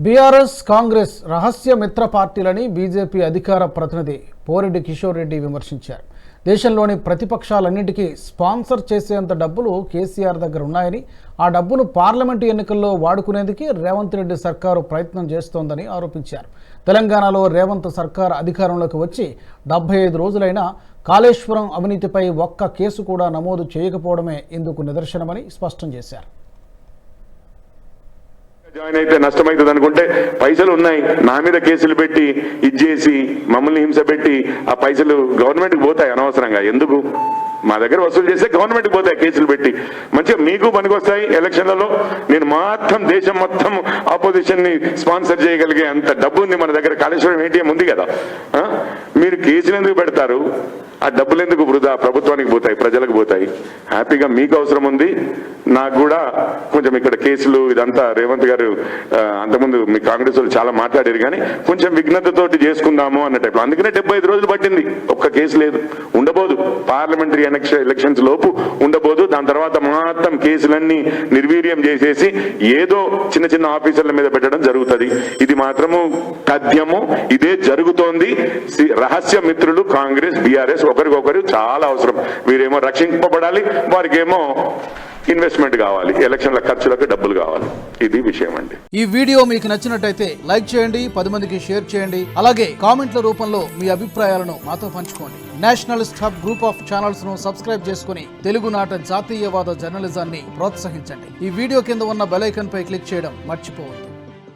BRS Congress రహస్య మిత్ర పార్టీలని BJP అధికార ప్రతినిధి పోరెడ్డి కిషోర్ రెడ్డి విమర్శించారు. దేశంలోని ప్రతిపక్షాలన్నింటికీ స్పాన్సర్ చేసేంత డబ్బులు కేసీఆర్ దగ్గర ఉన్నాయని, ఆ డబ్బును పార్లమెంటు ఎన్నికల్లో వాడుకునేందుకు రేవంత్ రెడ్డి సర్కారు ప్రయత్నం చేస్తోందని ఆరోపించారు. తెలంగాణలో రేవంత్ సర్కార్ అధికారంలోకి వచ్చి 75 రోజులైనా కాళేశ్వరం అవినీతిపై ఒక్క కేసు కూడా నమోదు చేయకపోవడమే ఇందుకు నిదర్శనమని స్పష్టం చేశారు. జాయిన్ అయితే నష్టమవుతుంది అనుకుంటే పైసలు ఉన్నాయి, నా మీద కేసులు పెట్టి ఇచ్చేసి మమ్మల్ని హింస పెట్టి ఆ పైసలు గవర్నమెంట్కి పోతాయి అనవసరంగా. ఎందుకు? మా దగ్గర వసూలు చేస్తే గవర్నమెంట్కి పోతాయి కేసులు పెట్టి. మంచిగా మీకు పనికొస్తాయి ఎలక్షన్లలో. నేను మొత్తం దేశం మొత్తం ఆపోజిషన్ని స్పాన్సర్ చేయగలిగే అంత డబ్బు ఉంది మన దగ్గర. కాళేశ్వరం ఏటీఎం ఉంది కదా. మీరు కేసులు ఎందుకు పెడతారు? ఆ డబ్బులు ఎందుకు వృధా? ప్రభుత్వానికి పోతాయి, ప్రజలకు పోతాయి. హ్యాపీగా మీకు అవసరం ఉంది, నాకు కూడా కొంచెం ఇక్కడ కేసులు ఇదంతా రేవంత్ గారు అంతకుముందు మీ కాంగ్రెస్ వాళ్ళు చాలా మాట్లాడారు, కానీ కొంచెం విఘ్నతతోటి చేసుకుందాము అన్న టైప్లో. అందుకనే 75 రోజులు పట్టింది. ఒక్క కేసు లేదు, ఉండబోదు. పార్లమెంటరీ ఎలక్షన్స్ లోపు ఉండబోదు. దాని తర్వాత మొత్తం కేసులన్నీ నిర్వీర్యం చేసేసి ఏదో చిన్న చిన్న ఆఫీసర్ల మీద పెట్టడం జరుగుతుంది. ఇది మాత్రము తథ్యము, ఇదే జరుగుతోంది. రహస్య మిత్రులు కాంగ్రెస్ బీఆర్ఎస్ ఒకరికొకరు చాలా అవసరం. వీరేమో రక్షింపబడాలి, వారికేమో ఇన్వెస్ట్మెంట్ కావాలి, ఎలక్షన్ల ఖర్చులకు డబ్బులు కావాలి. ఇది విషయం అండి. ఈ వీడియో మీకు నచ్చినట్టయితే లైక్ చేయండి, 10 మందికి షేర్ చేయండి. అలాగే కామెంట్ల రూపంలో మీ అభిప్రాయాలను మాతో పంచుకోండి. Nationalist hub group of channels ను సబ్స్క్రైబ్ చేసుకుని తెలుగునాట జాతీయవాద జర్నలిజాన్ని ప్రోత్సహించండి. ఈ వీడియో కింద ఉన్న బెల్ ఐకాన్ పై క్లిక్ చేయడం మర్చిపోవద్దు.